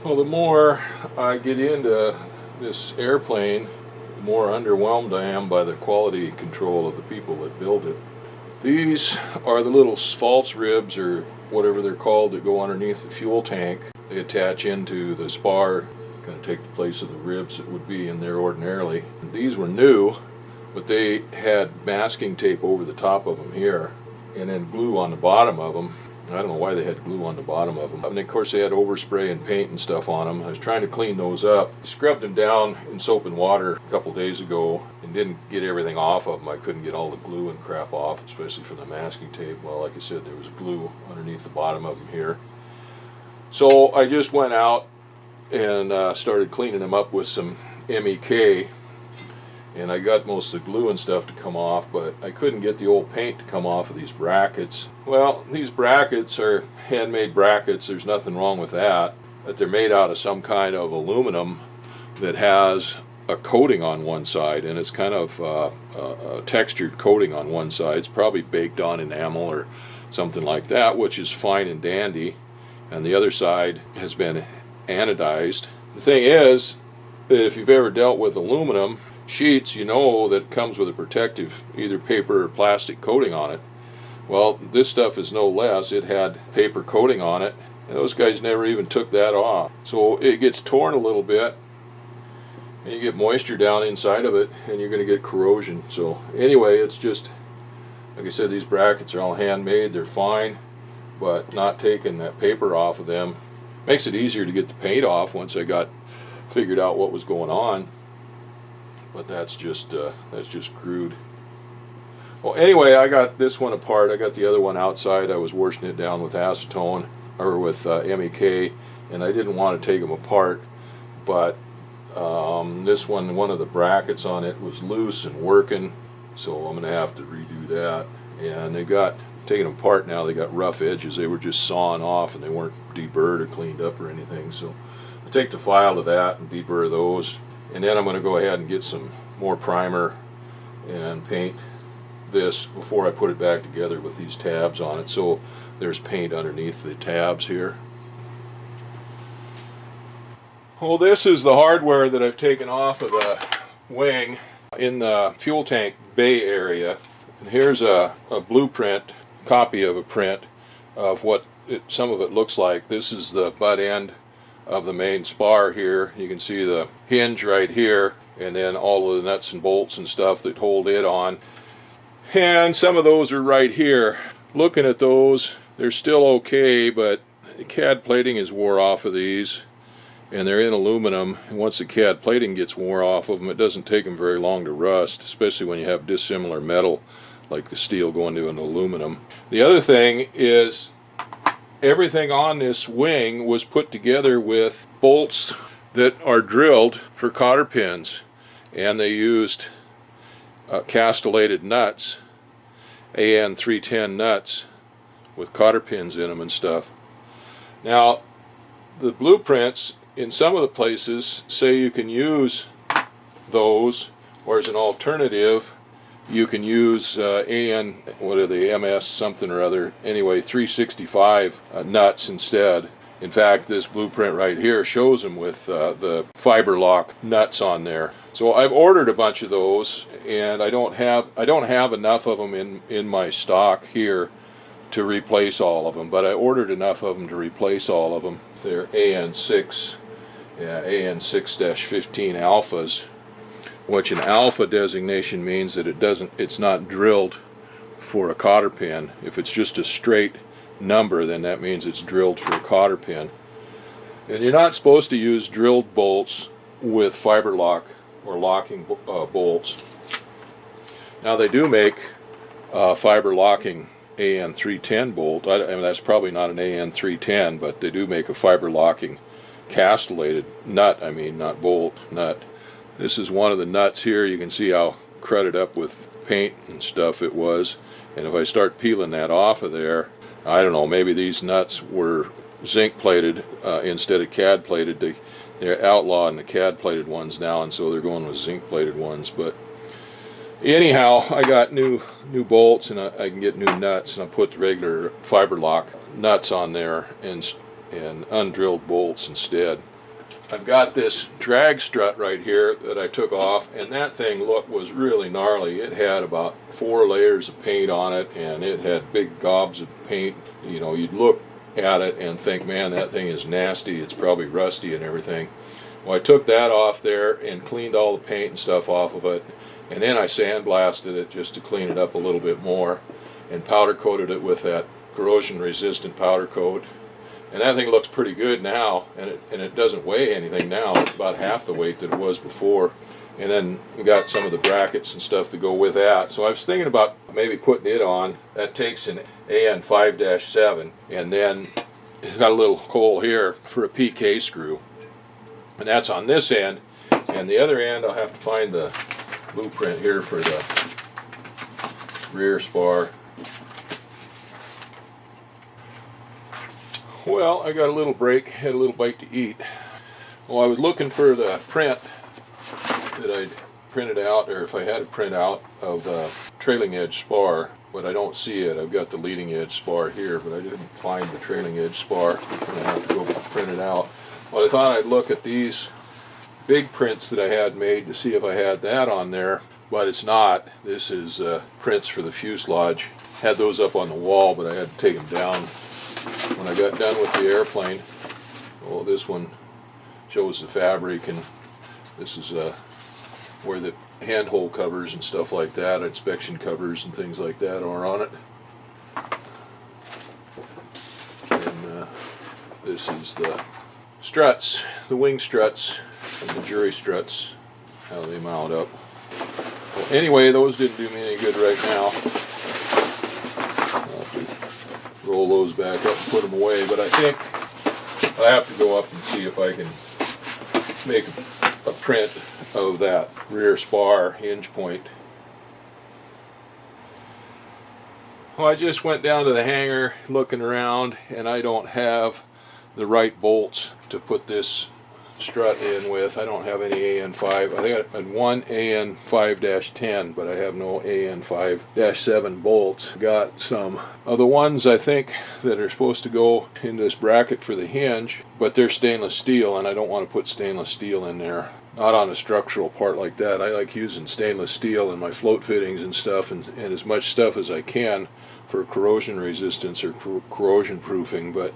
Well, the more I get into this airplane, the more underwhelmed I am by the quality control of the people that build it. These are the little false ribs, or whatever they're called, that go underneath the fuel tank. They attach into the spar, kind of take the place of the ribs that would be in there ordinarily. These were new, but they had masking tape over the top of them here, and then glue on the bottom of them. I don't know why they had glue on the bottom of them. And of course they had overspray and paint and stuff on them. I was trying to clean those up. Scrubbed them down in soap and water a couple days ago and didn't get everything off of them. I couldn't get all the glue and crap off, especially from the masking tape. Well, like I said, there was glue underneath the bottom of them here. So I just went out and started cleaning them up with some MEK. And I got most of the glue and stuff to come off, but I couldn't get the old paint to come off of these brackets. Well, these brackets are handmade brackets. There's nothing wrong with that. But they're made out of some kind of aluminum that has a coating on one side, and it's kind of a textured coating on one side. It's probably baked on enamel or something like that, which is fine and dandy. And the other side has been anodized. The thing is that if you've ever dealt with aluminum sheets, you know that it comes with a protective either paper or plastic coating on it. Well, this stuff is no less. It had paper coating on it, and those guys never even took that off. So it gets torn a little bit, and you get moisture down inside of it, and you're going to get corrosion. So anyway, it's just, like I said, these brackets are all handmade. They're fine, but not taking that paper off of them makes it easier to get the paint off once I got figured out what was going on. But that's just crude. Well, anyway, I got this one apart. I got the other one outside. I was washing it down with acetone, or with MEK, and I didn't want to take them apart. But this one of the brackets on it was loose and working, so I'm going to have to redo that. And they got taking them apart now. They got rough edges. They were just sawing off, and they weren't deburred or cleaned up or anything. So I take the file to that and deburr those. And then I'm going to go ahead and get some more primer and paint this before I put it back together with these tabs on it. So there's paint underneath the tabs here. Well, this is the hardware that I've taken off of the wing in the fuel tank bay area. And here's a blueprint, copy of a print of what some of it looks like. This is the butt end of the main spar here. You can see the hinge right here, and then all of the nuts and bolts and stuff that hold it on. And some of those are right here. Looking at those, they're still okay, but the CAD plating is wore off of these, and they're in aluminum. And once the CAD plating gets wore off of them, it doesn't take them very long to rust, especially when you have dissimilar metal like the steel going to an aluminum. The other thing is, everything on this wing was put together with bolts that are drilled for cotter pins, and they used castellated nuts, AN 310 nuts with cotter pins in them and stuff. Now, the blueprints in some of the places say you can use those, or as an alternative you can use AN, what are they, MS something or other, anyway, 365 nuts instead. In fact, this blueprint right here shows them with the fiber lock nuts on there. So I've ordered a bunch of those, and I don't have enough of them in my stock here to replace all of them, but I ordered enough of them to replace all of them. They're AN6, AN6-15 alphas, which an alpha designation means that it's not drilled for a cotter pin. If it's just a straight number, then that means it's drilled for a cotter pin. And you're not supposed to use drilled bolts with fiber lock or locking bolts. Now they do make fiber locking AN 310 bolt. I mean, that's probably not an AN 310, but they do make a fiber locking castellated nut, I mean not bolt, nut. This is one of the nuts here. You can see how crudted up with paint and stuff it was. And if I start peeling that off of there, I don't know, maybe these nuts were zinc plated instead of CAD plated. They're outlawing the CAD plated ones now, and so they're going with zinc plated ones. But anyhow, I got new bolts, and I can get new nuts, and I put the regular fiber lock nuts on there and and undrilled bolts instead. I've got this drag strut right here that I took off, and that thing was really gnarly. It had about 4 layers of paint on it, and it had big gobs of paint. You know, you'd look at it and think, man, that thing is nasty, it's probably rusty and everything. Well, I took that off there and cleaned all the paint and stuff off of it, and then I sandblasted it just to clean it up a little bit more, and powder coated it with that corrosion resistant powder coat. And that thing looks pretty good now, and it doesn't weigh anything now. It's about half the weight that it was before. And then we got some of the brackets and stuff to go with that. So I was thinking about maybe putting it on. That takes an AN 5-7, and then it's got a little hole here for a PK screw. And that's on this end. And the other end, I'll have to find the blueprint here for the rear spar. Well, I got a little break, had a little bite to eat. Well, I was looking for the print that I'd printed out, or if I had a print out of the trailing edge spar, but I don't see it. I've got the leading edge spar here, but I didn't find the trailing edge spar. I'm going to have to go print it out. Well, I thought I'd look at these big prints that I had made to see if I had that on there, but it's not. This is prints for the fuselage. Had those up on the wall, but I had to take them down when I got done with the airplane. Well, this one shows the fabric, and this is where the handhole covers and stuff like that, inspection covers and things like that are on it. And this is the struts, the wing struts, and the jury struts, how they mount up. Well, anyway, those didn't do me any good right now. Roll those back up and put them away, but I think I have to go up and see if I can make a print of that rear spar hinge point. Well, I just went down to the hangar looking around, and I don't have the right bolts to put this strut in with. I don't have any AN5. I think I had one AN5-10, but I have no AN5-7 bolts. Got some of the ones I think that are supposed to go in this bracket for the hinge, but they're stainless steel, and I don't want to put stainless steel in there. Not on a structural part like that. I like using stainless steel in my float fittings and stuff, and as much stuff as I can for corrosion resistance or corrosion proofing, but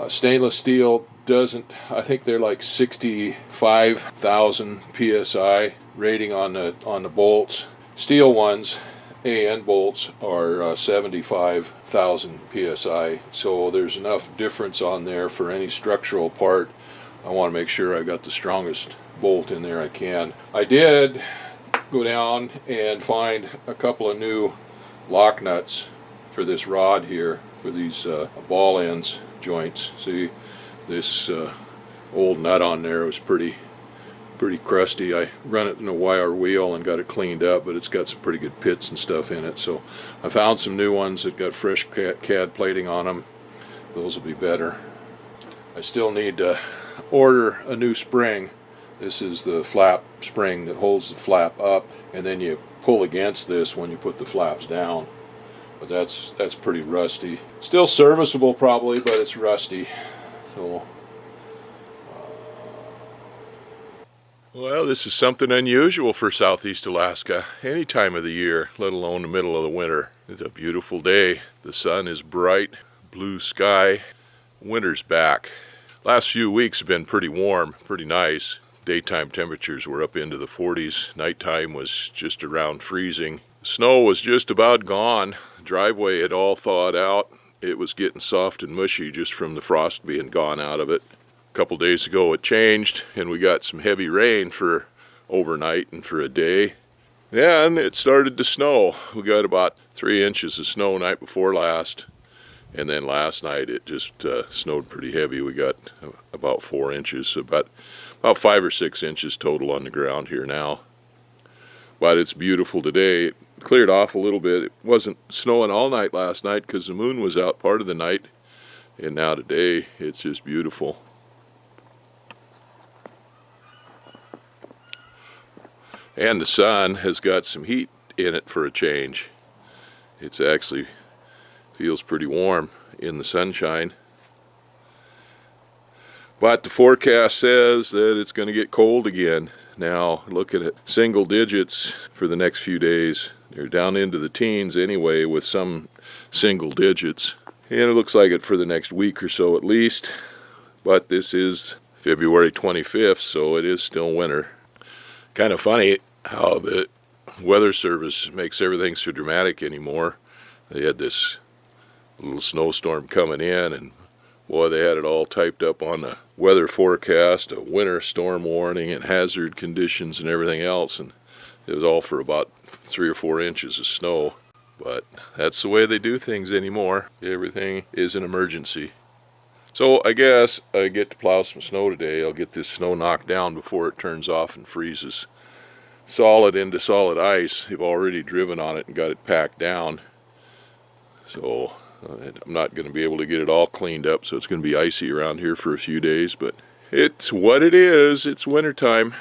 stainless steel doesn't. I think they're like 65,000 psi rating on the bolts. Steel ones, AN bolts, are 75,000 psi. So there's enough difference on there for any structural part. I want to make sure I got the strongest bolt in there I can. I did go down and find a couple of new lock nuts for this rod here, for these ball ends joints. See, this old nut on there was pretty crusty. I run it in a wire wheel and got it cleaned up, but it's got some pretty good pits and stuff in it. So I found some new ones that got fresh CAD plating on them. Those will be better. I still need to order a new spring. This is the flap spring that holds the flap up, and then you pull against this when you put the flaps down. But that's pretty rusty. Still serviceable probably, but it's rusty. So, well, this is something unusual for Southeast Alaska any time of the year, let alone the middle of the winter. It's a beautiful day. The sun is bright, blue sky. Winter's back. Last few weeks have been pretty warm, pretty nice. Daytime temperatures were up into the 40s. Nighttime was just around freezing. Snow was just about gone. The driveway had all thawed out. It was getting soft and mushy just from the frost being gone out of it. A couple days ago it changed, and we got some heavy rain for overnight and for a day. Then it started to snow. We got about 3 inches of snow night before last, and then last night it just snowed pretty heavy. We got about 4 inches, so about 5 or 6 inches total on the ground here now. But it's beautiful today. It cleared off a little bit. It wasn't snowing all night last night because the moon was out part of the night, and now today it's just beautiful. And the sun has got some heat in it for a change. It's actually feels pretty warm in the sunshine. But the forecast says that it's going to get cold again. Now, looking at single digits for the next few days. They're down into the teens anyway, with some single digits. And it looks like it for the next week or so at least. But this is February 25th, so it is still winter. Kind of funny how the Weather Service makes everything so dramatic anymore. They had this little snowstorm coming in, and boy, they had it all typed up on the weather forecast, a winter storm warning and hazard conditions and everything else, and it was all for about 3 or 4 inches of snow. But that's the way they do things anymore. Everything is an emergency. So I guess I get to plow some snow today. I'll get this snow knocked down before it turns off and freezes solid into solid ice. I've already driven on it and got it packed down. So I'm not going to be able to get it all cleaned up, so it's going to be icy around here for a few days, but it's what it is. It's wintertime.